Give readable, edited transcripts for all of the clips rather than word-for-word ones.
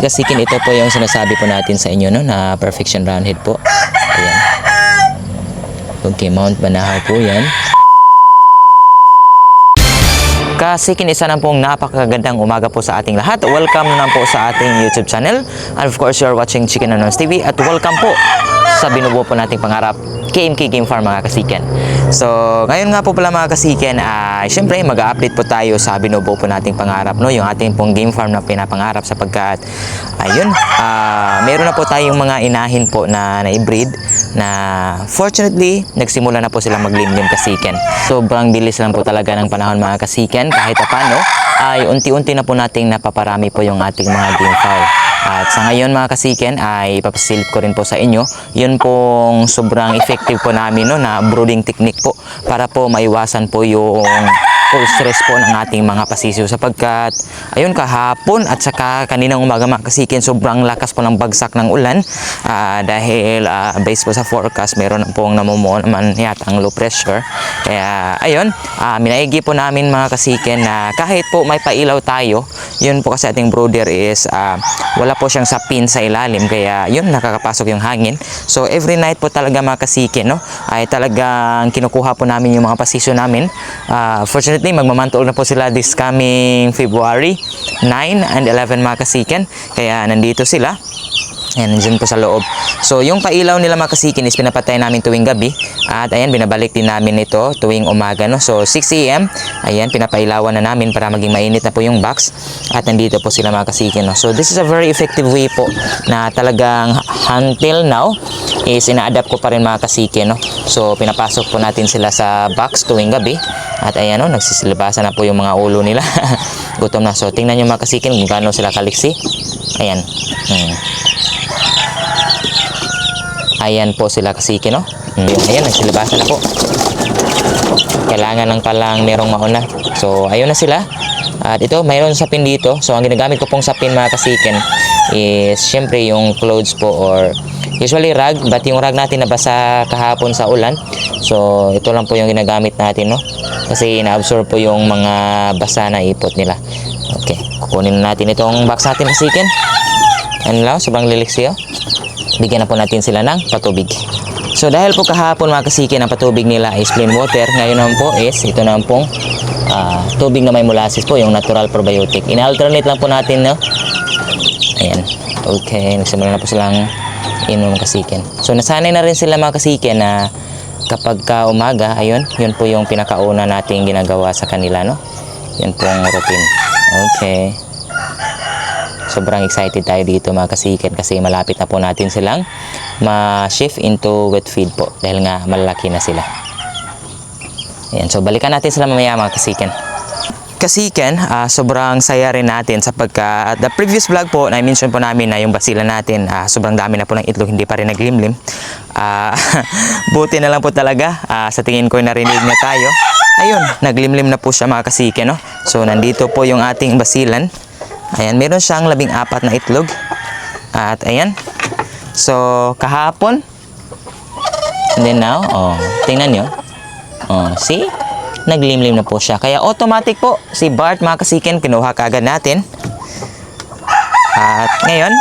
Kasikin, ito po yung sinasabi po natin sa inyo, no, na perfection roundhead po. Ayan. Okay, Mount Banahaw po yan. Kasikin, isa na pong napakagandang umaga po sa ating lahat. Welcome na po sa ating YouTube channel. And of course, you're watching Chicken Anons TV. At welcome po sa binubuo po nating pangarap, KMK Game Farm, mga kasiken. So, ngayon nga po pala mga kasiken, syempre mag-update po tayo sa binubuo po nating pangarap, no? Yung ating pong game farm na pinapangarap, sapagkat ayun, meron na po tayong mga inahin po na i-breed na fortunately nagsimula na po sila maglimlim, kasiken. Sobrang bilis lang po talaga ng panahon, mga kasiken. Kahit paano ay unti-unti na po nating napaparami po yung ating mga game fowl. At sa ngayon, mga kasiken, ay ipapasilip ko rin po sa inyo yun pong sobrang effective po namin, no, na brooding technique po, para po maiwasan po yung full stress po ng ating mga pasisiw, sapagkat ayun, kahapon at saka kaninang umaga, mga kasiken, sobrang lakas po ng bagsak ng ulan, dahil based po sa forecast, meron pong namumuo naman yata ang low pressure. Kaya ayun, minaigi po namin, mga kasiken, na kahit po may pailaw tayo, yun po kasi ating brooder is wala po siyang sapin sa ilalim, kaya yun, nakakapasok yung hangin. So every night po talaga, mga kasiken, no, ay talagang kinukuha po namin yung mga pasisyo namin. Fortunately, magmamantuol na po sila this coming February 9 and 11, mga kasiken. Kaya nandito sila. Ayan, nandiyan po sa loob. So, yung pailaw nila, mga kasiken, is pinapatay namin tuwing gabi. At ayan, binabalik din namin ito tuwing umaga, no? So, 6 AM, ayan, pinapailawan na namin para maging mainit na po yung box. At nandito po sila, mga kasiken, no? So, this is a very effective way po na talagang until now is ina-adapt ko pa rin, mga kasiken, no? So, pinapasok po natin sila sa box tuwing gabi. At ayan, no, nagsisilabasan na po yung mga ulo nila. Gutom na. So, tingnan nyo, mga kasiken, kung gaano sila kaliksi. Ayan. Ayan po sila, kasiken, no? Ayan, nagsilibasan na po. Kailangan lang palang merong mauna. So, ayun na sila. At ito, mayroon sapin dito. So, ang ginagamit ko pong sapin, mga kasiken, is syempre yung clothes po, or usually rag. But yung rag natin nabasa kahapon sa ulan. So, ito lang po yung ginagamit natin, no? Kasi na-absorb po yung mga basa na ipot nila. Okay, kukunin natin itong box natin, kasiken. Ano lang, sobrang liliksyo. Bigyan na po natin sila ng patubig. So dahil po kahapon, mga kasiken, ang patubig nila is plain water, ngayon naman po is ito naman pong tubig na may molasses po, yung natural probiotic. In-alternate lang po natin, no? Ayan. Okay, nagsimula na po silang inom, kasiken. So nasanay na rin sila, mga kasiken, na kapag umaga, ayun, yun po yung pinakauna nating ginagawa sa kanila, no? Yun pong routine. Okay. Sobrang excited tayo dito, mga kasiken, kasi malapit na po natin silang ma-shift into wet feed po, dahil nga malalaki na sila. Ayan, so balikan natin sila mamaya, mga kasiken. Kasiken, sobrang saya rin natin, sapagkat the previous vlog po, na-mention po namin na yung basila natin, sobrang dami na po ng itlog, hindi pa rin naglimlim. Buti na lang po talaga, sa tingin ko narinig niya tayo. Ayun, naglimlim na po siya, mga kasiken, no? So nandito po yung ating basilan. Ayan, meron siyang 14 na itlog. At ayan. So, kahapon. And then now, tingnan nyo. See? Naglimlim na po siya. Kaya automatic po, si Bart, mga kasiken, kinuha kaagad natin. At ngayon,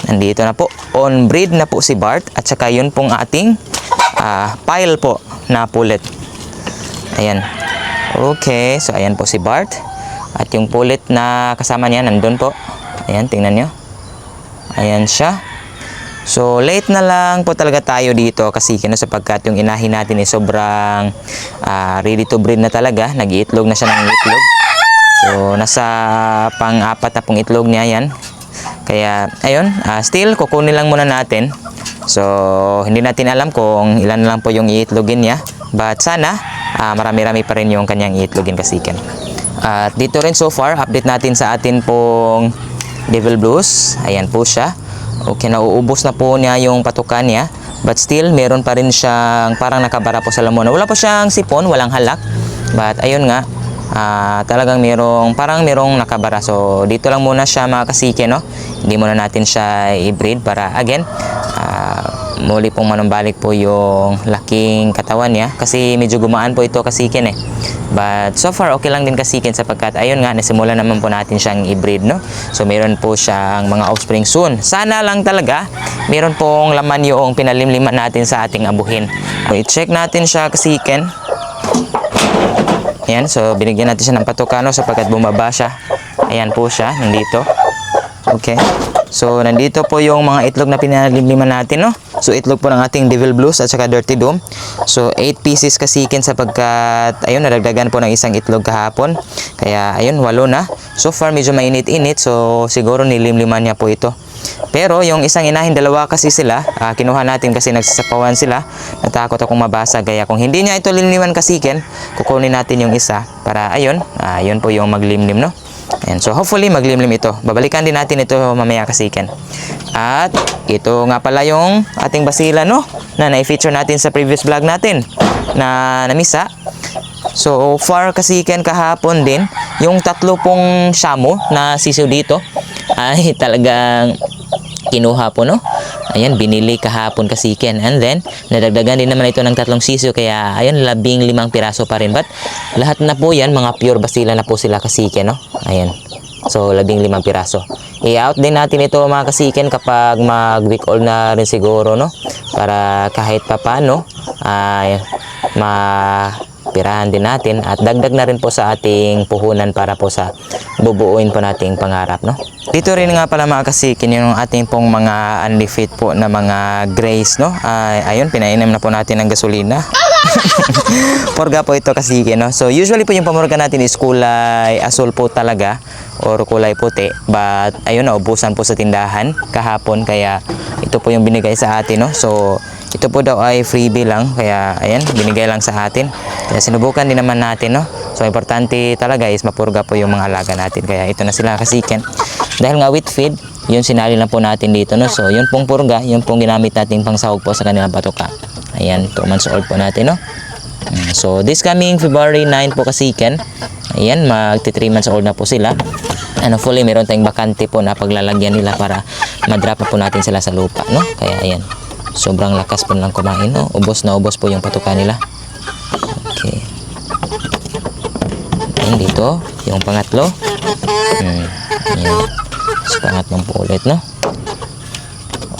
nandito na po. On breed na po si Bart. At saka yun pong ating pile po na pullet. Ayan. Okay, so ayan po si Bart. At yung pullet na kasama niya, nandun po. Ayan, tingnan nyo. Ayan siya. So, late na lang po talaga tayo dito, kasiken, no, sapagkat yung inahin natin ay sobrang ready to breed na talaga. Nag-iitlog na siya ng itlog. So, nasa pang-apat na pong itlog niya yan. Kaya, ayun, still, kukunin lang muna natin. So, hindi natin alam kung ilan lang po yung iitlogin niya. But sana, marami-rami pa rin yung kanyang iitlogin, kasiken. At dito rin so far, update natin sa atin pong Devil Blues. Ayan po siya. Okay, nauubos na po niya yung patukan niya. But still, meron pa rin siyang parang nakabara po sa lamuna. Wala po siyang sipon, walang halak. But ayun nga, talagang parang merong nakabara. So dito lang muna siya, mga kasiken, no? Hindi muna natin siya i-breed para again, muli pong manumbalik po yung laking katawan niya kasi medyo gumaan po ito kasikin eh. But so far okay lang din kasikin sapagkat ayun nga nasimulan naman po natin siyang i-breed, no. So meron po siyang mga offspring soon. Sana lang talaga meron pong laman yung pinalimliman natin sa ating abuhin. So, i-check natin siya kasikin. Ayan, so binigyan natin siya ng patukano sapagkat bumaba siya. Ayan po siya, nandito. Okay. So, nandito po yung mga itlog na pinalimliman natin, no? So, itlog po ng ating Devil Blues at saka Dirty Dome. So, 8 pieces kasikin sapagkat, ayun, nadagdagan po ng isang itlog kahapon. Kaya, ayun, 8 na. So far, medyo mainit-init. So, siguro nilimliman niya po ito. Pero yung isang inahin, dalawa kasi sila, kinuha natin kasi nagsasapawan sila. Natakot akong mabasa. Kaya kung hindi niya ito limliman kasikin, kukunin natin yung isa para ayun, yun po yung maglimlim, no? Ayan, so hopefully maglimlim ito. Babalikan din natin ito mamaya kasikin. At ito nga pala yung ating basila, no? Na na-feature natin sa previous vlog natin na namisa. So far kasikin kahapon din, yung 3 pong shamo na sisiw dito ay talagang kinuha po, no? Ayan, binili kahapon kasikin. And then, nadagdagan din naman ito ng 3 sisiw. Kaya, ayun, 15 piraso pa rin. But, lahat na po yan, mga pure basila na po sila kasikin, no? Ayan. So, 15 piraso. I-out din natin ito mga kasikin kapag mag-week old na rin siguro, no? Para kahit pa paano, ay pirahan din natin at dagdag na rin po sa ating puhunan para po sa bubuuin po nating pangarap, no? Dito rin nga pala mga kasikin yung ating pong mga unfit po na mga grays, no? Ayun, pinainom na po natin ng gasolina. Porga po ito kasikin, no? So usually po yung pamurga natin is kulay asul po talaga or kulay puti, but ayun, naubusan po sa tindahan kahapon kaya ito po yung binigay sa atin, no? So ito po daw ay freebie lang, kaya ayan, binigay lang sa atin. Kaya sinubukan din naman natin, no? So importante talaga is mapurga po yung mga alaga natin. Kaya ito na sila kasikin. Dahil nga with feed, yun sinali lang po natin dito, no? So yun pong purga, yun pong ginamit natin pang sahog po sa kanilang patuka. Ayan, 2 months old po natin, no? So this coming February 9 po kasikin. Ayan, magti 3 months old na po sila. Ano, fully meron tayong bakante po na paglalagyan nila para madrop po natin sila sa lupa, no? Kaya ayan, sobrang lakas po nilang kumain, no? Ubos na ubos po yung patuka nila. Okay. Ayan, dito yung pangatlo. Ayan. So, pangatlong po ulit, no?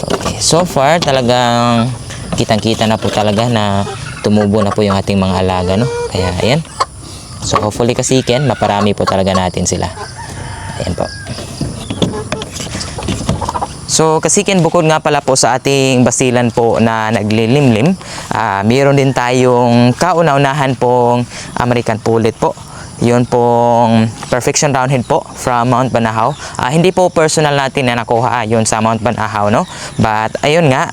Okay. So far, talagang kitang-kita na po talaga na tumubo na po yung ating mga alaga, no? Kaya, ayan. So, hopefully kasikin, maparami po talaga natin sila. Ayan po. So kasikin, bukod nga pala po sa ating basilan po na naglilimlim, mayroon din tayong kauna-unahan pong American Pullet po. Yun pong Perfection Roundhead po from Mount Banahaw. Hindi po personal natin na nakuha yun sa Mount Banahaw, no? But ayun nga,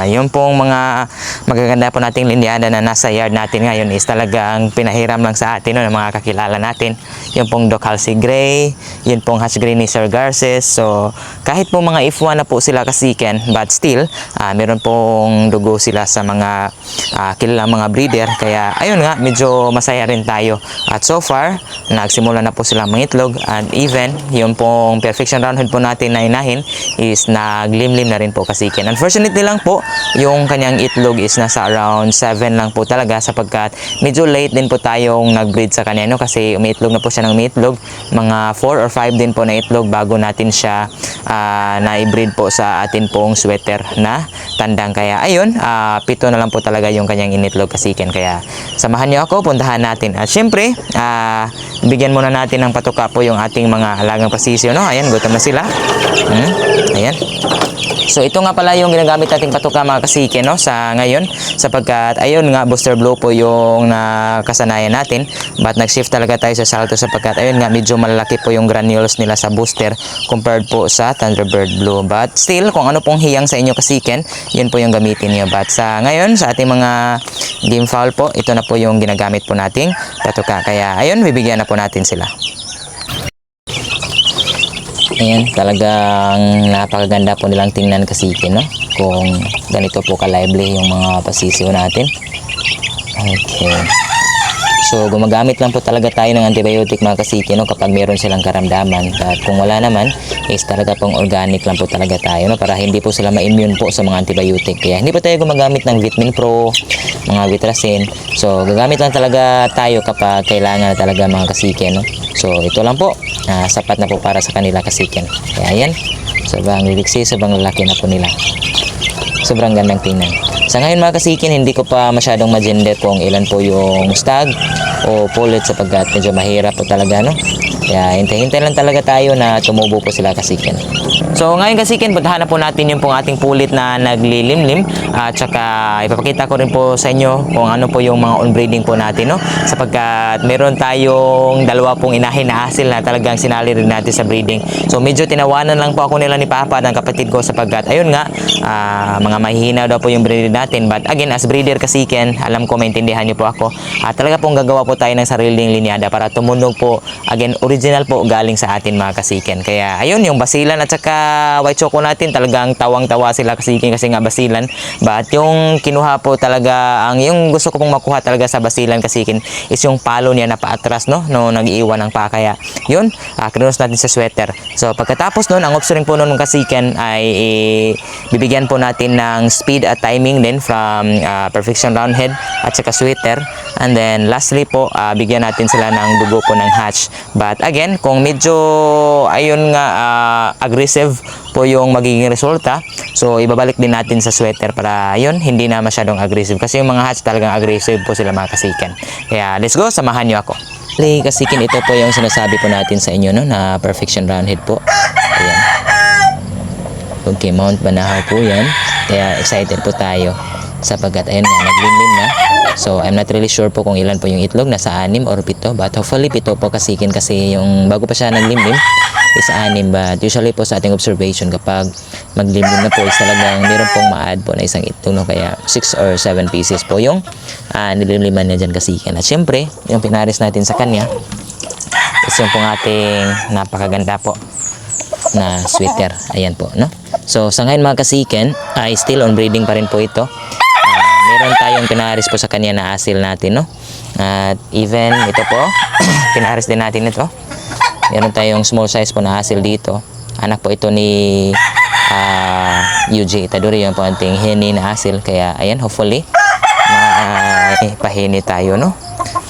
yun pong mga magaganda po nating linyada na nasa yard natin ngayon is talagang pinahiram lang sa atin, no, ng mga kakilala natin. Yun pong Doc Halsey Gray, yun pong Hatch Gray ni Sir Garces. So kahit po mga F1 na po sila kasikin, but still meron pong dugo sila sa mga kilalang mga breeder. Kaya ayun nga, medyo masaya rin tayo. At so far, nagsimula na po silang mangitlog, and even yung pong Perfection Roundhead po natin na inahin is naglimlim na rin po kasikin. Unfortunately lang po, yung kanyang itlog is nasa around 7 lang po talaga sapagkat medyo late din po tayong nag-breed sa kanya, no? Kasi umiitlog na po siya ng umiitlog, mga 4 or 5 din po na itlog bago natin siya na-breed po sa atin pong sweater na tandang. Kaya ayun, 7 na lang po talaga yung kanyang initlog kasikin. Kaya samahan niyo ako, puntahan natin. At syempre, bigyan muna natin ng patuka po yung ating mga alagang pasisyo, no? Ayan, gutom na sila. Ayan. So ito nga pala yung ginagamit nating patuka mga kasikin, no, sa ngayon, sapagkat ayun nga, Booster Blue po yung nakasanayan natin, but nag-shift talaga tayo sa Salto sapagkat ayun nga, medyo malalaki po yung granules nila sa Booster compared po sa Thunderbird Blue. But still, kung ano pong hiyang sa inyo kasikin, yun po yung gamitin niyo. But sa ngayon, sa ating mga game fowl po, ito na po yung ginagamit po nating patuka. Kaya ayun, bibigyan na po natin sila. Ayan, talagang napakaganda po nilang tingnan kasikin, no? Kung ganito po ka-lively yung mga pasisiw natin. Okay. So gumagamit lang po talaga tayo ng antibiotic mga kasiki, no, kapag meron silang karamdaman. At kung wala naman is talaga pong organic lang po talaga tayo, no, para hindi po sila ma-immune po sa mga antibiotic. Kaya hindi po tayo gumagamit ng Vitamin Pro, mga Vitracin. So gagamit lang talaga tayo kapag kailangan na talaga mga kasiki, no. So ito lang po, sapat na po para sa kanila kasikin. Kaya yan, sobrang liliksi, sobrang lalaki na po nila. Sobrang gandang tingnan. Sa ngayon mga kasikin, hindi ko pa masyadong ma-gender kung ilan po yung stag o pullet sapagkat medyo mahirap po talaga, no? Kaya hintay-hintay lang talaga tayo na tumubo po sila kasikin. So ngayon kasikin, puntahan na po natin yung pong ating pulit na naglilimlim at saka ipapakita ko rin po sa inyo kung ano po yung mga on-breeding po natin, no? Sapagkat meron tayong dalawa pong inahin na asil na talagang sinali rin natin sa breeding. So medyo tinawanan lang po ako nila ni Papa ng kapatid ko sapagkat ayun nga, mga mahihina daw po yung breeder natin. But again, as breeder kasikin, alam ko maintindihan niyo po ako. Talaga pong gagawa po tayo ng sariling linyada para tumunog po, again, original po galing sa atin mga kasikin. Kaya ayun, yung basilan at saka white choco natin, talagang tawang-tawa sila kasikin kasi nga basilan. But yung kinuha po talaga, yung gusto ko pong makuha talaga sa basilan kasikin is yung palo niya na paatras, no, no nag-iiwan ng pa. Kaya yun, kinunos natin sa sweater. So pagkatapos nun, ang option po nun ng kasikin ay bibigyan po natin ng speed at timing din from Perfection Roundhead at saka sweater. And then lastly po, bigyan natin sila ng dugo po ng hatch. But again, kung medyo ayun nga aggressive po yung magiging resulta, so ibabalik din natin sa sweater para ayun, hindi na masyadong aggressive. Kasi yung mga hatch talagang aggressive po sila mga kasikin. Kaya let's go, samahan nyo ako. Kasikin, ito po yung sinasabi po natin sa inyo, no, na Perfection Roundhead po. Ayan. Okay, Mount Banahaw po yan. Kaya excited po tayo sapagkat ayun nga, naglimlim na. So I'm not really sure po kung ilan po yung itlog, nasa 6 or 7, but hopefully 7 po kasikin kasi yung bago pa siya naglimlim is 6. But usually po sa ating observation, kapag maglimlim na po is talagang meron pong ma-add po na isang itlog, no? Kaya 6 or 7 pieces po yung nilimliman niya dyan kasikin. At syempre, yung pinaris natin sa kanya is yung pong ating napakaganda po na sweater. Ayan po, no? So sa ngayon mga kasiken, ay still on breeding pa rin po ito. Meron tayong pinaris po sa kanya na asil natin, no? At even ito po, pinaris din natin ito. Meron tayong small size po na asil dito. Anak po ito ni UJ Itadori, yung po ating heni na asil. Kaya ayan, hopefully pahini tayo, no?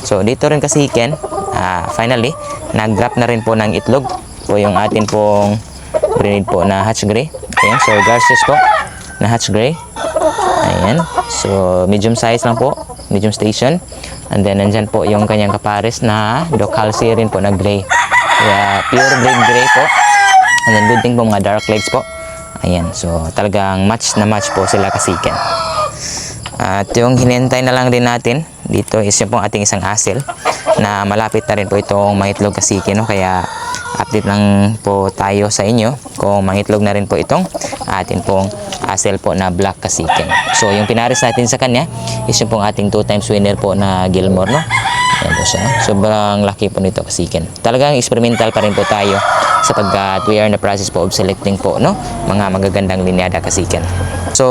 So dito rin kasiken, finally nag-drop na rin po ng itlog po yung atin pong breed po na hatch gray. Ayan, so Garces po na hatch gray. Ayan, so medium size lang po, medium station. And then nandyan po yung kanyang kapares na Docalci rin po na gray. Kaya pure breed gray po. And then good thing po mga dark legs po. Ayan, so talagang match na match po sila kasiken. At yung hinintay na lang din natin dito is yung pong ating isang asil na malapit na rin po itong mangitlog kasiken, no? Kaya update lang po tayo sa inyo kung mangitlog na rin po itong atin pong asil po na black kasiken. So yung pinaris natin sa kanya is yung pong ating 2 times winner po na Gilmore, no? Ayan po siya. Sobrang laki po nito kasiken. Talagang experimental pa rin po tayo sapagkat we are in the process po of selecting po, no, mga magagandang linyada kasiken. So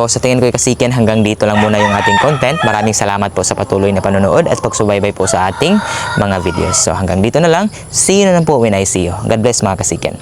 sa tingin ko kasiken, hanggang dito lang muna yung ating content. Maraming salamat po sa patuloy na panonood at pagsubaybay po sa ating mga videos. So hanggang dito na lang. See you na lang po when I see you. God bless mga kasiken.